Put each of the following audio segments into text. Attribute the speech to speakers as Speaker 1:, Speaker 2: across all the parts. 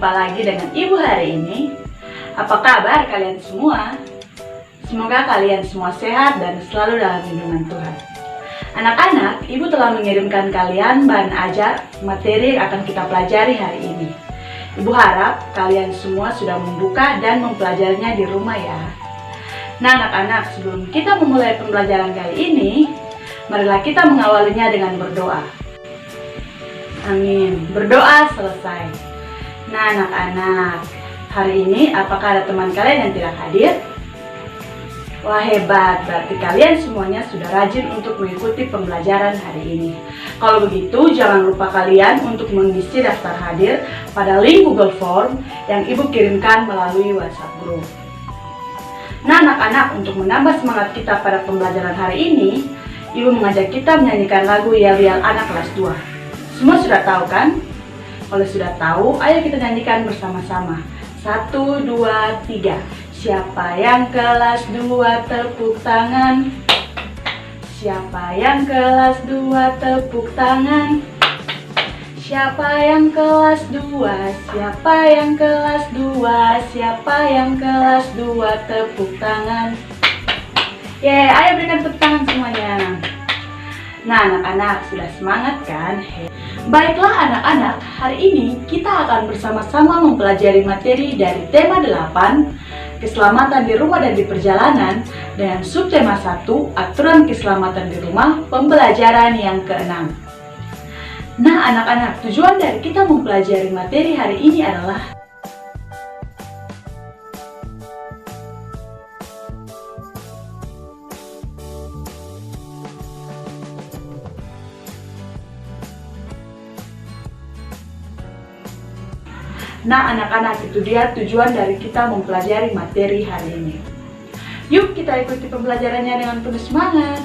Speaker 1: Berjumpa lagi dengan Ibu hari ini. Apa kabar kalian semua? Semoga kalian semua sehat dan selalu dalam lindungan Tuhan. Anak-anak, Ibu telah mengirimkan kalian bahan ajar materi yang akan kita pelajari hari ini. Ibu harap kalian semua sudah membuka dan mempelajarinya di rumah ya. Nah anak-anak, sebelum kita memulai pembelajaran kali ini, marilah kita mengawalinya dengan berdoa. Amin. Berdoa selesai. Nah anak-anak, hari ini apakah ada teman kalian yang tidak hadir? Wah hebat, berarti kalian semuanya sudah rajin untuk mengikuti pembelajaran hari ini. Kalau begitu, jangan lupa kalian untuk mengisi daftar hadir pada link Google Form yang Ibu kirimkan melalui WhatsApp Group. Nah anak-anak, untuk menambah semangat kita pada pembelajaran hari ini, Ibu mengajak kita menyanyikan lagu Yel-Yel anak kelas 2. Semua sudah tahu kan? Kalau sudah tahu, ayo kita nyanyikan bersama-sama. 1, 2, 3. Siapa yang kelas 2 tepuk tangan? Siapa yang kelas 2 tepuk tangan? Siapa yang kelas 2? Siapa yang kelas 2? Siapa yang kelas 2 tepuk tangan? Yeay, ayo berikan tepuk tangan semuanya. Nah anak-anak, sudah semangat kan? Baiklah anak-anak, hari ini kita akan bersama-sama mempelajari materi dari tema 8, keselamatan di rumah dan di perjalanan, dengan subtema 1, aturan keselamatan di rumah, pembelajaran yang ke-6. Nah anak-anak, tujuan dari kita mempelajari materi hari ini adalah Nah anak-anak, itu dia tujuan dari kita mempelajari materi hari ini. Yuk kita ikuti pembelajarannya dengan penuh semangat.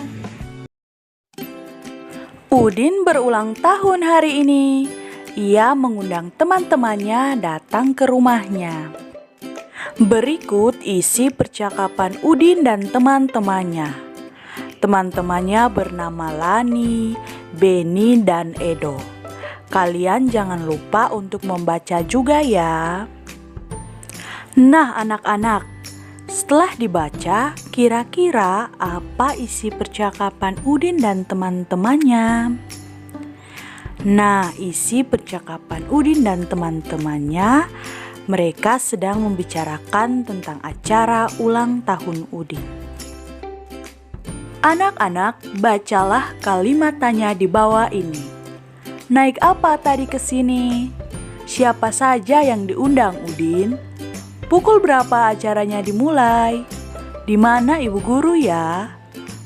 Speaker 2: Udin berulang tahun hari ini. Ia mengundang teman-temannya datang ke rumahnya. Berikut isi percakapan Udin dan teman-temannya. Teman-temannya bernama Lani, Beni, dan Edo. Kalian jangan lupa untuk membaca juga ya. Nah anak-anak, setelah dibaca, kira-kira apa isi percakapan Udin dan teman-temannya? Nah, isi percakapan Udin dan teman-temannya, mereka sedang membicarakan tentang acara ulang tahun Udin. Anak-anak, bacalah kalimatannya di bawah ini. Naik apa tadi ke sini? Siapa saja yang diundang, Udin? Pukul berapa acaranya dimulai? Di mana ibu guru ya?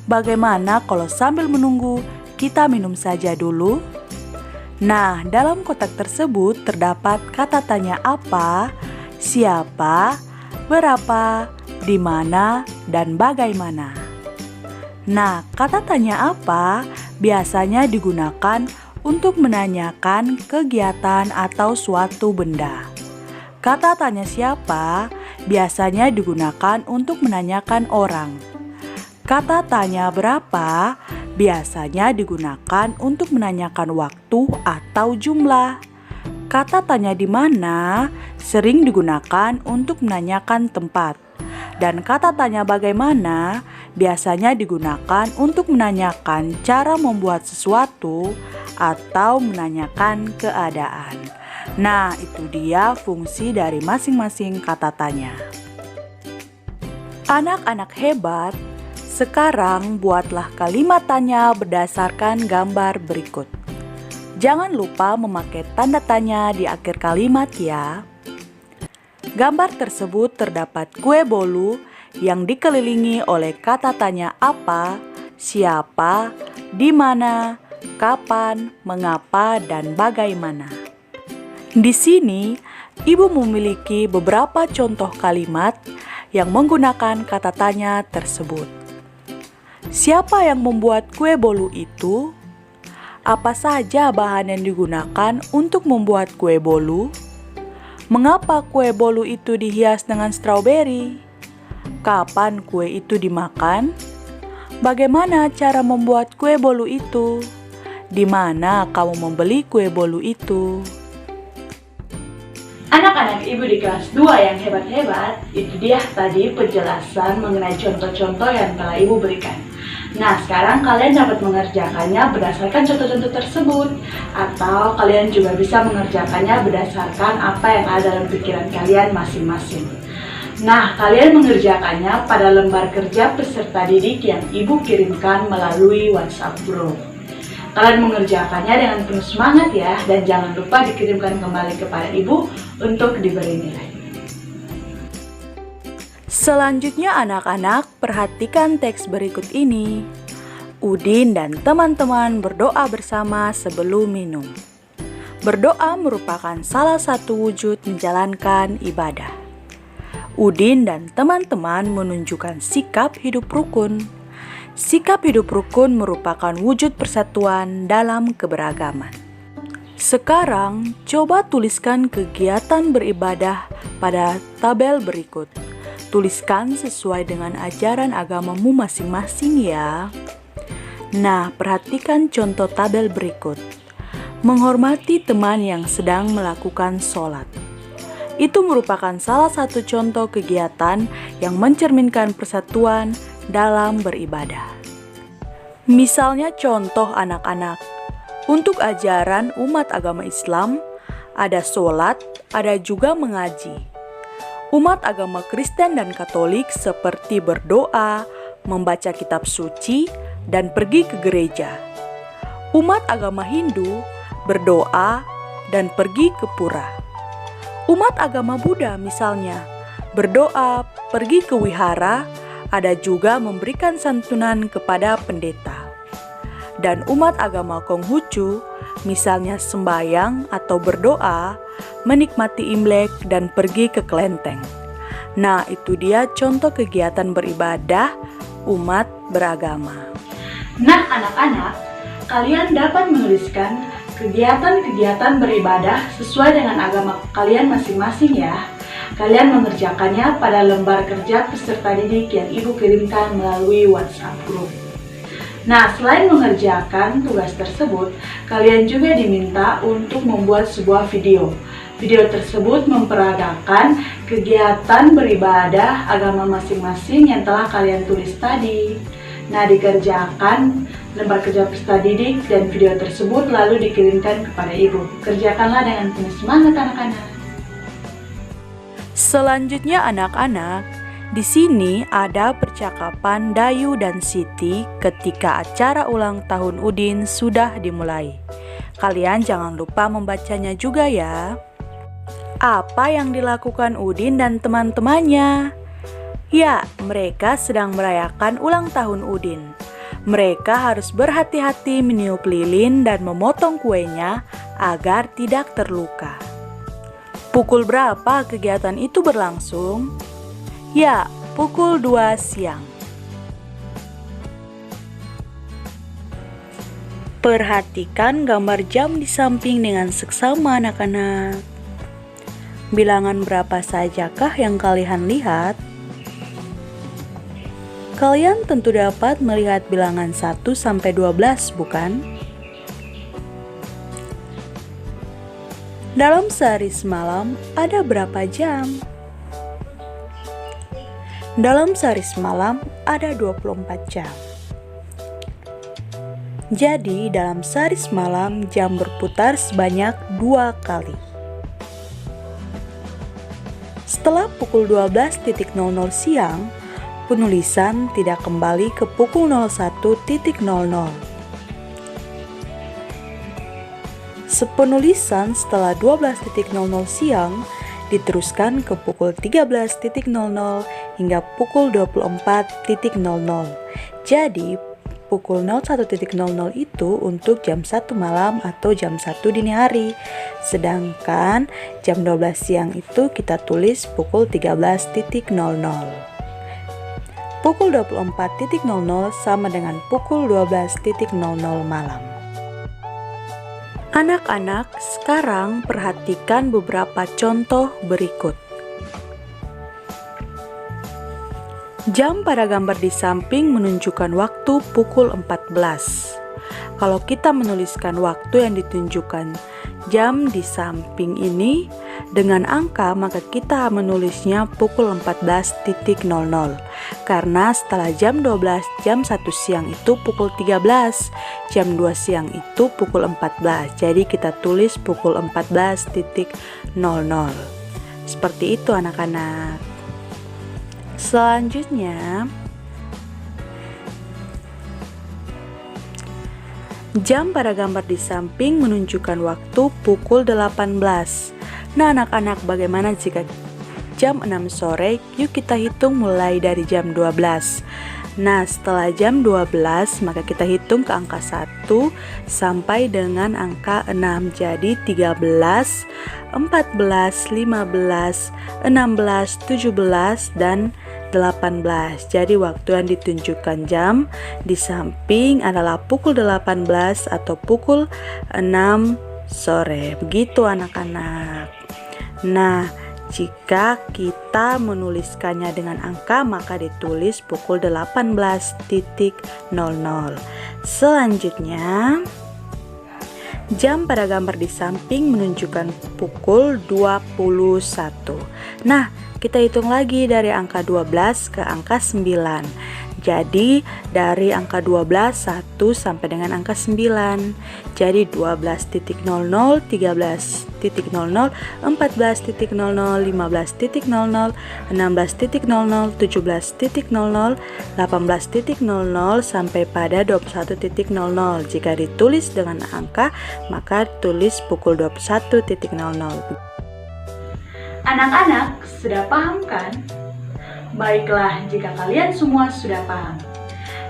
Speaker 2: Bagaimana kalau sambil menunggu kita minum saja dulu? Nah, dalam kotak tersebut terdapat kata tanya apa, siapa, berapa, di mana, dan bagaimana. Nah, kata tanya apa biasanya digunakan untuk menanyakan kegiatan atau suatu benda. Kata tanya siapa biasanya digunakan untuk menanyakan orang. Kata tanya berapa biasanya digunakan untuk menanyakan waktu atau jumlah. Kata tanya di mana sering digunakan untuk menanyakan tempat. Dan kata tanya bagaimana biasanya digunakan untuk menanyakan cara membuat sesuatu atau menanyakan keadaan. Nah, itu dia fungsi dari masing-masing kata tanya. Anak-anak hebat, sekarang buatlah kalimat tanya berdasarkan gambar berikut. Jangan lupa memakai tanda tanya di akhir kalimat ya. Gambar tersebut terdapat kue bolu yang dikelilingi oleh kata tanya apa, siapa, di mana, kapan, mengapa, dan bagaimana. Di sini, Ibu memiliki beberapa contoh kalimat yang menggunakan kata tanya tersebut. Siapa yang membuat kue bolu itu? Apa saja bahan yang digunakan untuk membuat kue bolu? Mengapa kue bolu itu dihias dengan stroberi? Kapan kue itu dimakan? Bagaimana cara membuat kue bolu itu? Di mana kamu membeli kue bolu itu?
Speaker 1: Anak-anak ibu di kelas 2 yang hebat-hebat, itu dia tadi penjelasan mengenai contoh-contoh yang telah ibu berikan. Nah, sekarang kalian dapat mengerjakannya berdasarkan contoh-contoh tersebut, atau kalian juga bisa mengerjakannya berdasarkan apa yang ada dalam pikiran kalian masing-masing. Nah, kalian mengerjakannya pada lembar kerja peserta didik yang ibu kirimkan melalui WhatsApp Group. Kalian mengerjakannya dengan penuh semangat ya, dan jangan lupa dikirimkan kembali kepada ibu untuk diberi nilai.
Speaker 2: Selanjutnya anak-anak, perhatikan teks berikut ini. Udin dan teman-teman berdoa bersama sebelum minum. Berdoa merupakan salah satu wujud menjalankan ibadah. Udin dan teman-teman menunjukkan sikap hidup rukun. Sikap hidup rukun merupakan wujud persatuan dalam keberagaman. Sekarang, coba tuliskan kegiatan beribadah pada tabel berikut. Tuliskan sesuai dengan ajaran agamamu masing-masing ya. Nah, perhatikan contoh tabel berikut. Menghormati teman yang sedang melakukan sholat. Itu merupakan salah satu contoh kegiatan yang mencerminkan persatuan dalam beribadah. Misalnya contoh anak-anak, untuk ajaran umat agama Islam, ada sholat, ada juga mengaji. Umat agama Kristen dan Katolik seperti berdoa, membaca kitab suci, dan pergi ke gereja. Umat agama Hindu berdoa dan pergi ke pura. Umat agama Buddha misalnya, berdoa, pergi ke wihara, ada juga memberikan santunan kepada pendeta. Dan umat agama Konghucu, misalnya sembahyang atau berdoa, menikmati Imlek dan pergi ke kelenteng. Nah, itu dia contoh kegiatan beribadah umat beragama.
Speaker 1: Nah, anak-anak, kalian dapat menuliskan kegiatan-kegiatan beribadah sesuai dengan agama kalian masing-masing ya. Kalian mengerjakannya pada lembar kerja peserta didik yang ibu kirimkan melalui WhatsApp Group. Nah, selain mengerjakan tugas tersebut, kalian juga diminta untuk membuat sebuah video. Video tersebut memperagakan kegiatan beribadah agama masing-masing yang telah kalian tulis tadi. Nah, dikerjakan lembar kerja peserta didik dan video tersebut lalu dikirimkan kepada ibu. Kerjakanlah dengan penuh semangat anak-anak.
Speaker 2: Selanjutnya anak-anak, di sini ada percakapan Dayu dan Siti ketika acara ulang tahun Udin sudah dimulai. Kalian jangan lupa membacanya juga ya. Apa yang dilakukan Udin dan teman-temannya? Ya, mereka sedang merayakan ulang tahun Udin. Mereka harus berhati-hati meniup lilin dan memotong kuenya agar tidak terluka. Pukul berapa kegiatan itu berlangsung? Ya, pukul 2 siang. Perhatikan gambar jam di samping dengan seksama anak-anak. Bilangan berapa sajakah yang kalian lihat? Kalian tentu dapat melihat bilangan 1 sampai 12, bukan? Dalam sehari semalam ada berapa jam? Dalam sehari semalam ada 24 jam. Jadi dalam sehari semalam jam berputar sebanyak 2 kali. Setelah pukul 12.00 siang, penulisan tidak kembali ke pukul 01.00. Sepenulisan setelah 12.00 siang diteruskan ke pukul 13.00 hingga pukul 24.00. Jadi, pukul 01.00 itu untuk jam 1 malam atau jam 1 dini hari. Sedangkan jam 12 siang itu kita tulis pukul 13.00. Pukul 24.00 sama dengan pukul 12.00 malam. Anak-anak, sekarang perhatikan beberapa contoh berikut. Jam pada gambar di samping menunjukkan waktu pukul 14. kalau kita menuliskan waktu yang ditunjukkan jam di samping ini dengan angka, maka kita menulisnya pukul 14.00. Karena setelah jam 12, jam 1 siang itu pukul 13, jam 2 siang itu pukul 14. Jadi kita tulis pukul 14.00. Seperti itu anak-anak. Selanjutnya, jam pada gambar di samping menunjukkan waktu pukul 18. Nah anak-anak, bagaimana jika jam 6 sore? Yuk kita hitung mulai dari jam 12. Nah setelah jam 12 maka kita hitung ke angka 1 sampai dengan angka 6. Jadi 13, 14, 15, 16, 17, dan 18. Jadi waktu yang ditunjukkan jam di samping adalah pukul 18 atau pukul 6 sore. Begitu anak-anak. Nah, jika kita menuliskannya dengan angka maka ditulis pukul 18.00. Selanjutnya, jam pada gambar di samping menunjukkan pukul 21. Nah, kita hitung lagi dari angka 12 ke angka 9. Jadi dari angka 12 1 sampai dengan angka 9. Jadi 12.00, 13.00, 14.00, 15.00, 16.00, 17.00, 18.00 sampai pada 21.00. Jika ditulis dengan angka maka tulis pukul 21.00.
Speaker 1: Anak-anak, sudah paham kan? Baiklah, jika kalian semua sudah paham.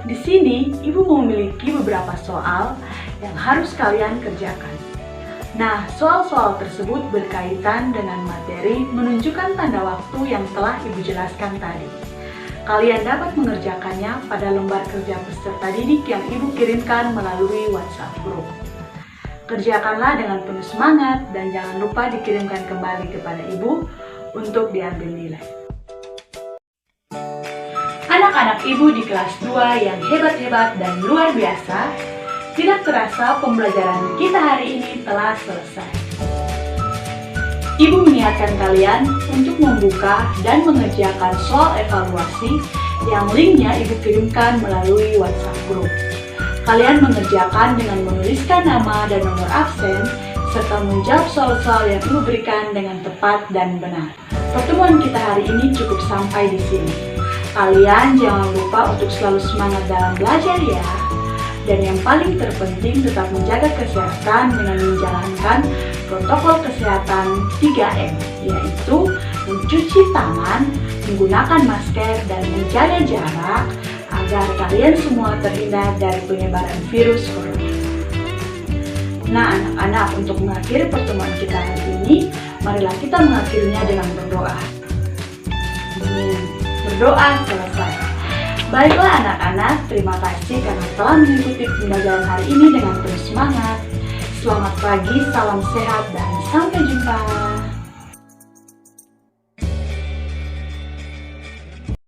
Speaker 1: Di sini, Ibu memiliki beberapa soal yang harus kalian kerjakan. Nah, soal-soal tersebut berkaitan dengan materi menunjukkan tanda waktu yang telah Ibu jelaskan tadi. Kalian dapat mengerjakannya pada lembar kerja peserta didik yang Ibu kirimkan melalui WhatsApp Group. Kerjakanlah dengan penuh semangat dan jangan lupa dikirimkan kembali kepada Ibu untuk diambil nilai. Anak-anak Ibu di kelas 2 yang hebat-hebat dan luar biasa, tidak terasa pembelajaran kita hari ini telah selesai. Ibu mengingatkan kalian untuk membuka dan mengerjakan soal evaluasi yang linknya Ibu kirimkan melalui WhatsApp Group. Kalian mengerjakan dengan menuliskan nama dan nomor absen, serta menjawab soal-soal yang Ibu berikan dengan tepat dan benar. Pertemuan kita hari ini cukup sampai di sini. Kalian jangan lupa untuk selalu semangat dalam belajar ya. Dan yang paling terpenting tetap menjaga kesehatan dengan menjalankan protokol kesehatan 3M, yaitu mencuci tangan, menggunakan masker, dan menjaga jarak agar kalian semua terhindar dari penyebaran virus corona. Nah anak-anak, untuk mengakhiri pertemuan kita hari ini, marilah kita mengakhirinya dengan berdoa. Berdoa selesai. Baiklah anak-anak, terima kasih karena telah mengikuti pembelajaran hari ini dengan penuh semangat. Selamat pagi, salam sehat, dan sampai jumpa.